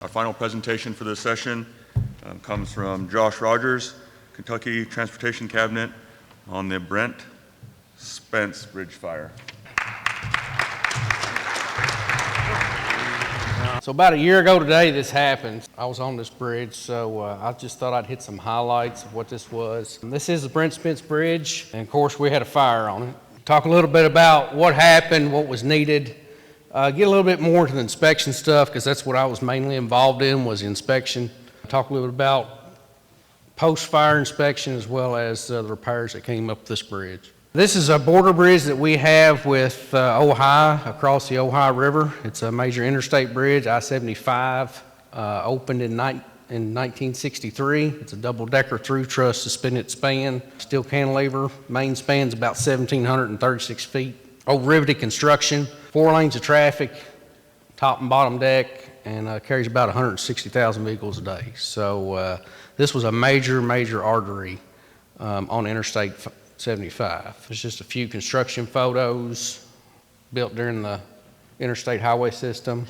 Our final presentation for this session comes from Josh Rogers, Kentucky Transportation Cabinet, on the BRENT SPENCE bridge fire. So about a year ago today this happened. I was on this bridge, so I just thought I'd hit some highlights of what this was. This is the BRENT SPENCE bridge, and of course we had a fire on it. Talk a little bit about what happened, what was needed. Get a little bit more into the inspection stuff, because that's what I was mainly involved in, was the inspection. Talk a little bit about post-fire inspection as well as the repairs that came up this bridge. This is a border bridge that we have with Ohio, across the Ohio River. It's a major interstate bridge, I-75, opened in 1963. It's a double-decker through truss suspended span, steel cantilever. Main span's about 1,736 feet. Old riveted construction, 4 lanes of traffic, top and bottom deck, and carries about 160,000 vehicles a day. So this was a major artery on Interstate 75. There's just a few construction photos built during the interstate highway system.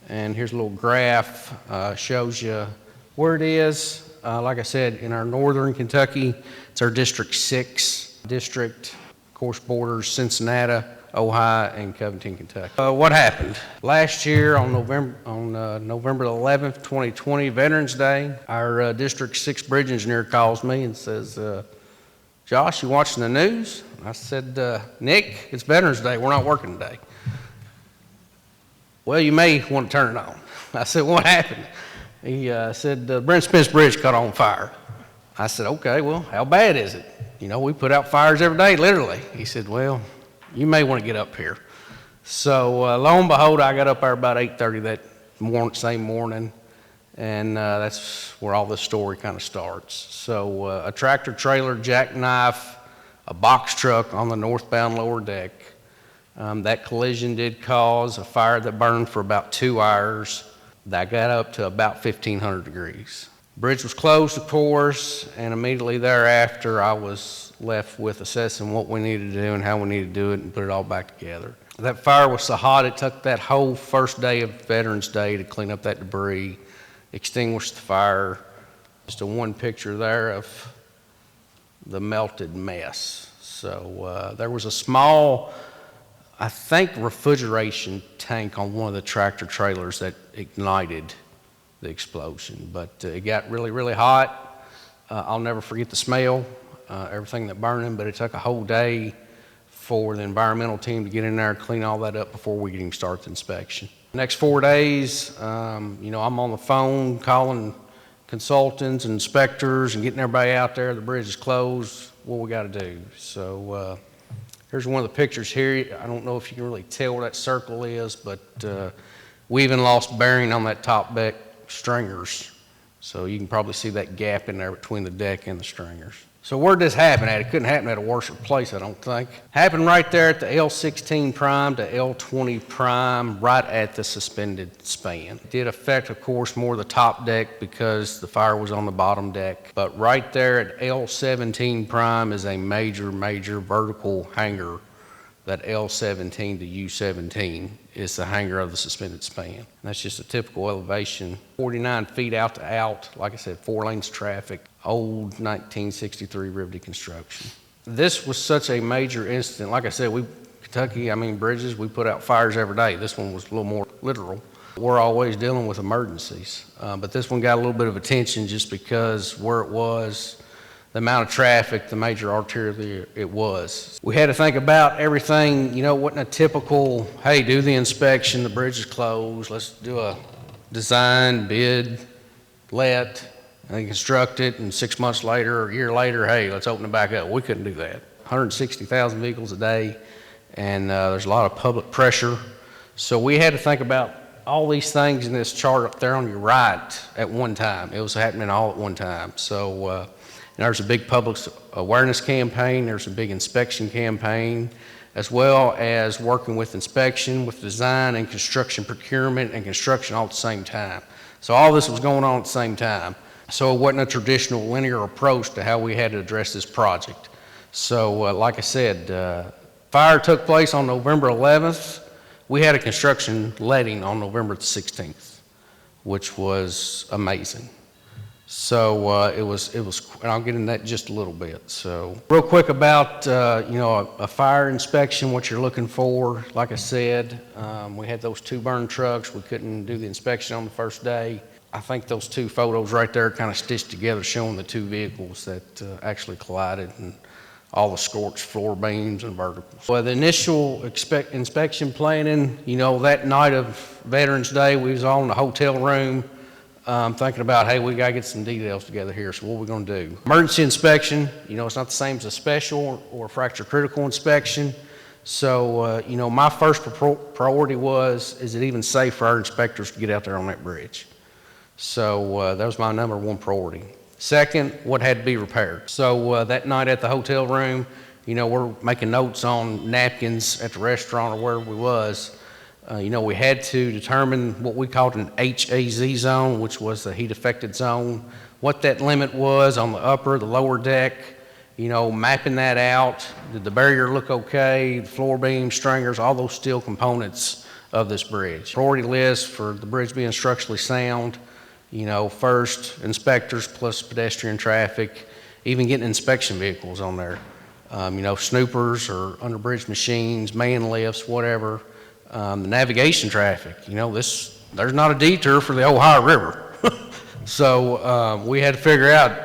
And here's a little graph, shows you where it is. Like I said, in our northern Kentucky, it's our District 6 district. Of course, borders Cincinnati, Ohio, and Covington, Kentucky. What happened? Last year on November 11th, 2020, Veterans Day, our District 6 bridge engineer calls me and says, Josh, you watching the news? I said, Nick, it's Veterans Day. We're not working today. Well, you may want to turn it on. I said, what happened? He said, the BRENT SPENCE bridge caught on fire. I said, okay, well, how bad is it? You know, we put out fires every day, literally. He said, well, you may want to get up here. So lo and behold, I got up there about 8:30 that same morning, and that's where all this story kind of starts. So a tractor trailer, jackknife, a box truck on the northbound lower deck. That collision did cause a fire that burned for about 2 hours. That got up to about 1,500 degrees. Bridge was closed, of course, and immediately thereafter I was left with assessing what we needed to do and how we needed to do it and put it all back together. That fire was so hot it took that whole first day of Veterans Day to clean up that debris, extinguish the fire. Just a one picture there of the melted mess. So there was a small, I think, refrigeration tank on one of the tractor trailers that ignited the explosion, but it got really hot. I'll never forget the smell, everything that burning, but it took a whole day for the environmental team to get in there and clean all that up before we could even start the inspection. The next 4 days, you know, I'm on the phone calling consultants and inspectors and getting everybody out there. The bridge is closed, what we got to do. So here's one of the pictures here. I don't know if you can really tell where that circle is, but we even lost bearing on that top deck stringers. So you can probably see that gap in there between the deck and the stringers. So where'd this happen at? It couldn't happen at a worse place, I don't think. Happened right there at the L16 prime to L20 prime, right at the suspended span. It did affect, of course, more the top deck because the fire was on the bottom deck. But right there at L17 prime is a major vertical hanger. That L17 to U17 is the hanger of the suspended span. And that's just a typical elevation, 49 feet out to out. Like I said, 4 lanes of traffic, old 1963 riveted construction. This was such a major incident. Like I said, Kentucky, bridges, we put out fires every day. This one was a little more literal. We're always dealing with emergencies, but this one got a little bit of attention just because where it was, the amount of traffic, the major artery it was. We had to think about everything, you know, wasn't a typical, hey, do the inspection, the bridge is closed, let's do a design, bid, let, and then construct it, and 6 months later or a year later, hey, let's open it back up. We couldn't do that. 160,000 vehicles a day, and there's a lot of public pressure. So we had to think about all these things in this chart up there on your right at one time. It was happening all at one time. So there's a big public awareness campaign, there's a big inspection campaign, as well as working with inspection, with design and construction procurement and construction all at the same time. So all this was going on at the same time. So it wasn't a traditional linear approach to how we had to address this project. So like I said, fire took place on November 11th. We had a construction letting on November the 16th. which was amazing. So it was, and I'll get into that in just a little bit. So real quick about, a fire inspection, what you're looking for. Like I said, we had those two burned trucks. We couldn't do the inspection on the first day. I think those two photos right there kind of stitched together showing the two vehicles that actually collided and all the scorched floor beams and verticals. Well, the initial inspection planning, that night of Veterans Day, we was all in the hotel room thinking about, hey, we got to get some details together here, so what are we going to do? Emergency inspection, it's not the same as a special or fracture critical inspection. So, my first priority was, is it even safe for our inspectors to get out there on that bridge? So that was my number one priority. Second, what had to be repaired? So that night at the hotel room, we're making notes on napkins at the restaurant or wherever we was. We had to determine what we called an HAZ zone, which was the heat affected zone. What that limit was on the upper, the lower deck, mapping that out. Did the barrier look okay? The floor beams, stringers, all those steel components of this bridge. Priority list for the bridge being structurally sound. First inspectors plus pedestrian traffic, even getting inspection vehicles on there. Snoopers or under bridge machines, man lifts, whatever. The navigation traffic, there's not a detour for the Ohio River. So we had to figure out,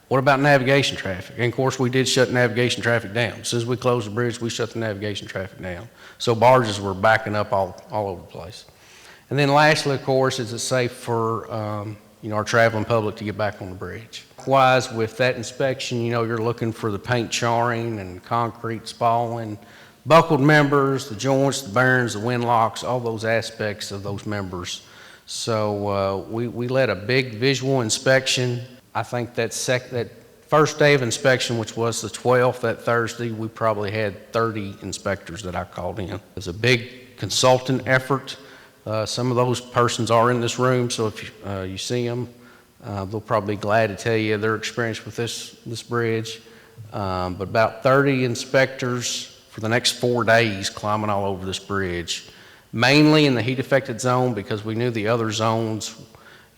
what about navigation traffic? And of course, we did shut navigation traffic down. As soon as we closed the bridge, we shut the navigation traffic down. So barges were backing up all over the place. And then lastly, of course, is it safe for our traveling public to get back on the bridge? Likewise, with that inspection, you're looking for the paint charring and concrete spalling, buckled members, the joints, the bearings, the wind locks, all those aspects of those members. So we led a big visual inspection. I think that first day of inspection, which was the 12th, that Thursday, we probably had 30 inspectors that I called in. It was a big consultant effort. Some of those persons are in this room, so if you see them, they'll probably be glad to tell you their experience with this bridge. But about 30 inspectors for the next 4 days climbing all over this bridge, mainly in the heat affected zone because we knew the other zones,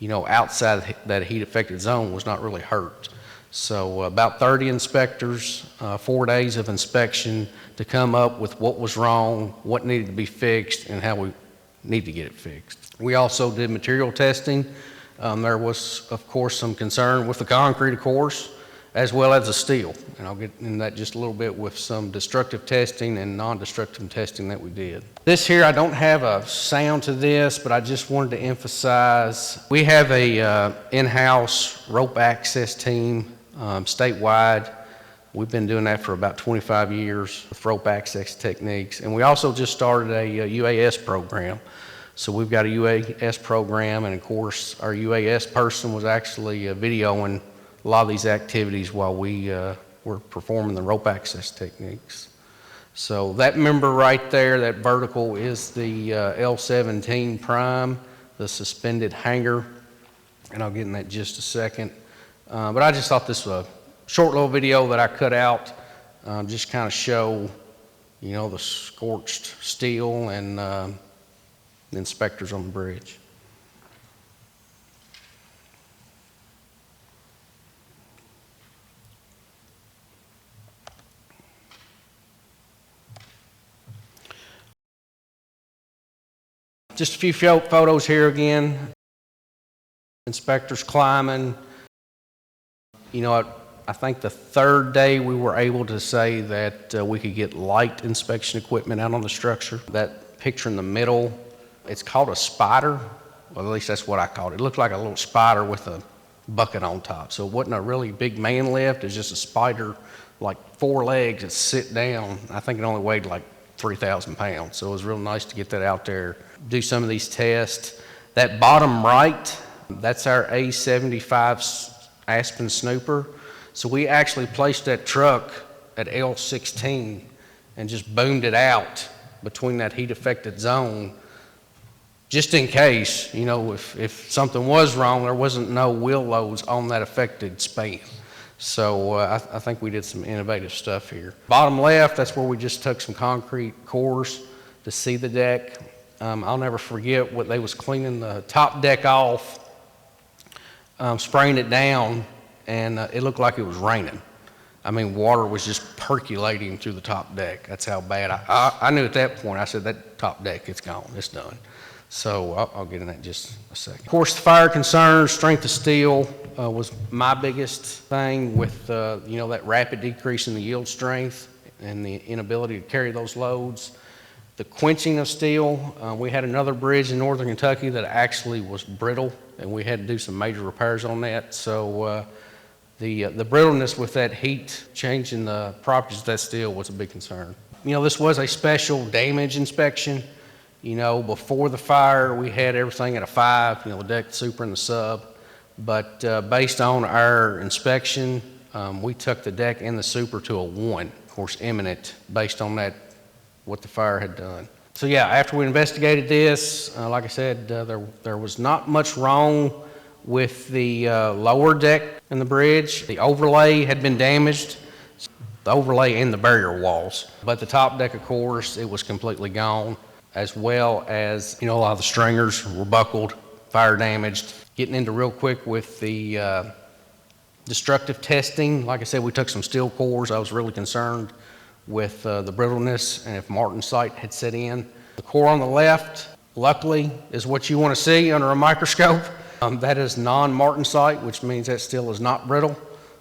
outside that heat affected zone was not really hurt. So about 30 inspectors, 4 days of inspection to come up with what was wrong, what needed to be fixed, and how we need to get it fixed. We also did material testing. There was, of course, some concern with the concrete, of course, as well as the steel. And I'll get into that just a little bit with some destructive testing and non-destructive testing that we did. This here, I don't have a sound to this, but I just wanted to emphasize, we have a in-house rope access team statewide. We've been doing that for about 25 years with rope access techniques. And we also just started a UAS program. So we've got a UAS program, and of course, our UAS person was actually videoing a lot of these activities while we were performing the rope access techniques. So that member right there, that vertical, is the L-17 prime, the suspended hanger, and I'll get in that in just a second. But I just thought this was a short little video that I cut out, just kind of show, the scorched steel and the inspectors on the bridge. Just a few photos here again. Inspectors climbing. I think the third day we were able to say that we could get light inspection equipment out on the structure. That picture in the middle, it's called a spider. Well, at least that's what I called it. It looked like a little spider with a bucket on top. So it wasn't a really big man lift. It's just a spider, like 4 legs that sit down. I think it only weighed like 3,000 pounds. So it was real nice to get that out there, do some of these tests. That bottom right, that's our A75 Aspen Snooper. So we actually placed that truck at L16 and just boomed it out between that heat affected zone, just in case, if something was wrong, there wasn't no wheel loads on that affected span. So I think we did some innovative stuff here. Bottom left, that's where we just took some concrete cores to see the deck. I'll never forget what they was cleaning the top deck off, spraying it down, and it looked like it was raining. I mean, water was just percolating through the top deck. That's how bad. I knew at that point, I said, that top deck, it's gone, it's done. So I'll get in that in just a second. Of course, the fire concerns, strength of steel was my biggest thing with, that rapid decrease in the yield strength and the inability to carry those loads. The quenching of steel, we had another bridge in northern Kentucky that actually was brittle, and we had to do some major repairs on that. So the brittleness with that heat changing the properties of that steel was a big concern. This was a special damage inspection. Before the fire, we had everything at a 5, the deck, the super, and the sub. But based on our inspection, we took the deck and the super to a 1, of course, imminent, based on that, what the fire had done. So yeah, after we investigated this, like I said, there was not much wrong with the lower deck and the bridge. The overlay had been damaged, the overlay and the barrier walls. But the top deck, of course, it was completely gone, as well as, a lot of the stringers were buckled, fire damaged. Getting into real quick with the destructive testing, like I said, we took some steel cores. I was really concerned with the brittleness and if martensite had set in. The core on the left, luckily, is what you want to see under a microscope. That is non-martensite, which means that steel is not brittle.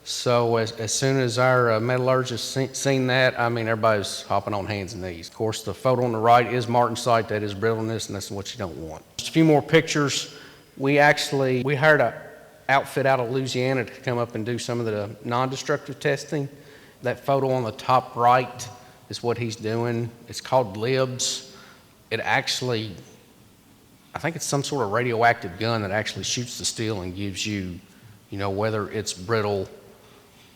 So as soon as our metallurgist seen that, everybody's hopping on hands and knees. Of course, the photo on the right is martensite, that is brittleness, and that's what you don't want. Just a few more pictures. We hired an outfit out of Louisiana to come up and do some of the non-destructive testing. That photo on the top right is what he's doing. It's called LIBS. It actually, I think it's some sort of radioactive gun that actually shoots the steel and gives you, whether it's brittle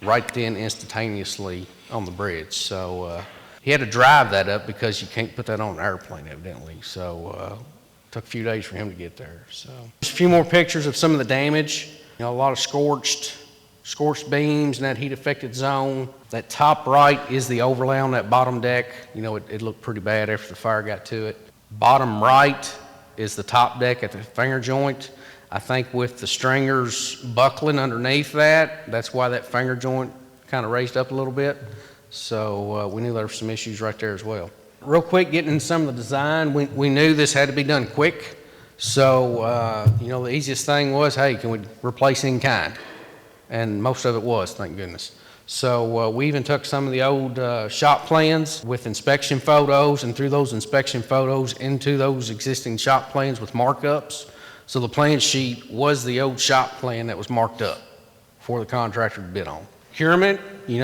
right then instantaneously on the bridge. So he had to drive that up because you can't put that on an airplane evidently. So it took a few days for him to get there. So just a few more pictures of some of the damage. A lot of scorched beams in that heat affected zone. That top right is the overlay on that bottom deck. It looked pretty bad after the fire got to it. Bottom right is the top deck at the finger joint. I think with the stringers buckling underneath that's why that finger joint kind of raised up a little bit. So we knew there were some issues right there as well. Real quick, getting into some of the design, we knew this had to be done quick. So, the easiest thing was, hey, can we replace in kind? And most of it was, thank goodness. So we even took some of the old shop plans with inspection photos and threw those inspection photos into those existing shop plans with markups. So the plan sheet was the old shop plan that was marked up for the contractor to bid on. Procurement, we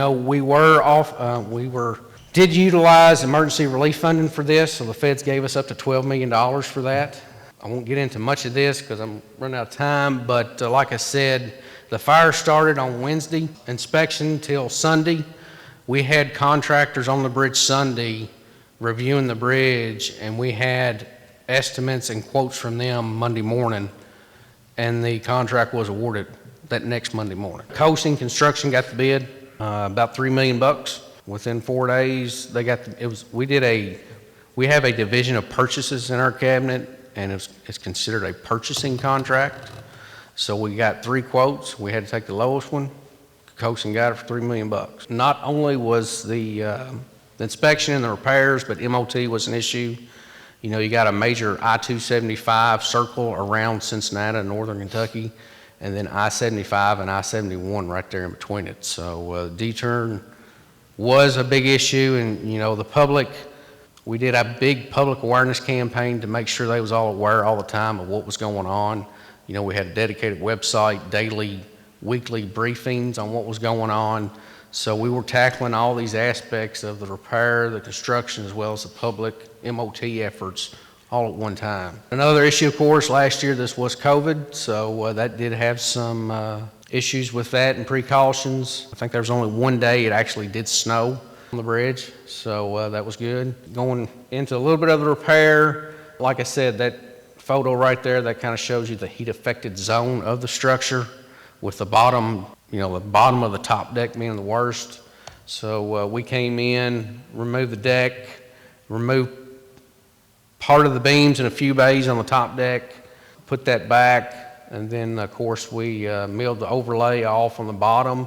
did utilize emergency relief funding for this, so the feds gave us up to $12 million for that. I won't get into much of this because I'm running out of time, but like I said, the fire started on Wednesday, inspection till Sunday. We had contractors on the bridge Sunday reviewing the bridge, and we had estimates and quotes from them Monday morning, and the contract was awarded that next Monday morning. Coasting Construction got the bid, about $3 million. Within 4 days, they got we have a division of purchases in our cabinet, and it's considered a purchasing contract. So we got 3 quotes. We had to take the lowest one. Coasting got it for $3 million. Not only was the inspection and the repairs, but MOT was an issue. You got a major I-275 circle around Cincinnati, northern Kentucky, and then I-75 and I-71 right there in between it. So D-turn was a big issue, and the public, we did a big public awareness campaign to make sure they was all aware all the time of what was going on. We had a dedicated website, daily, weekly briefings on what was going on. So we were tackling all these aspects of the repair, the construction, as well as the public MOT efforts all at one time. Another issue, of course, last year, this was COVID, so that did have some issues with that and precautions. I think there was only one day it actually did snow on the bridge, so that was good. Going into a little bit of the repair, like I said, that photo right there, that kind of shows you the heat affected zone of the structure with the bottom, the bottom of the top deck being the worst. So we came in, removed the deck, removed part of the beams and a few bays on the top deck, put that back, and then, of course, we milled the overlay off on the bottom,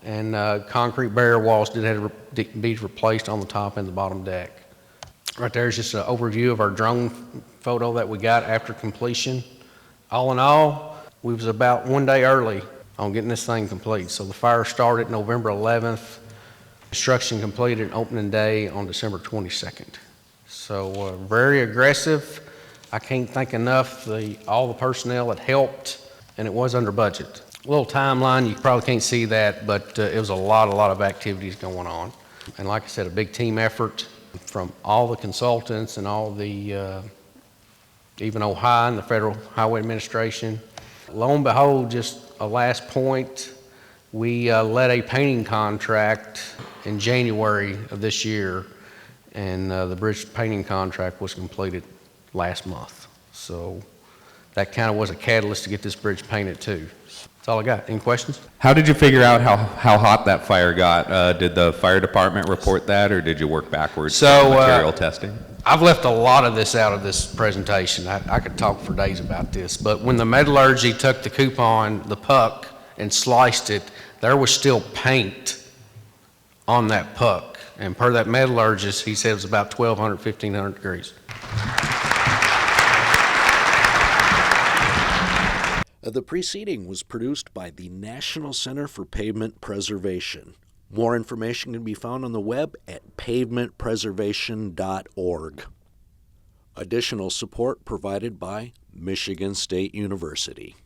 and concrete barrier walls did have to be replaced on the top and the bottom deck. Right there is just an overview of our drone photo that we got after completion. All in all, we was about 1 day early on getting this thing complete. So the fire started November 11th, construction completed opening day on December 22nd. So very aggressive. I can't thank enough all the personnel that helped, and it was under budget. A little timeline, you probably can't see that, but it was a lot of activities going on. And like I said, a big team effort from all the consultants and all the, even OHI and the Federal Highway Administration. Lo and behold, just a last point, we let a painting contract in January of this year, and the bridge painting contract was completed last month. So that kind of was a catalyst to get this bridge painted too. That's all I got. Any questions? How did you figure out how hot that fire got? Did the fire department report that, or did you work backwards from material testing? I've left a lot of this out of this presentation. I could talk for days about this, but when the metallurgy took the coupon, the puck, and sliced it, there was still paint on that puck. And per that metallurgist, he said it was about 1,200, 1,500 degrees. The preceding was produced by the National Center for Pavement Preservation. More information can be found on the web at pavementpreservation.org. Additional support provided by Michigan State University.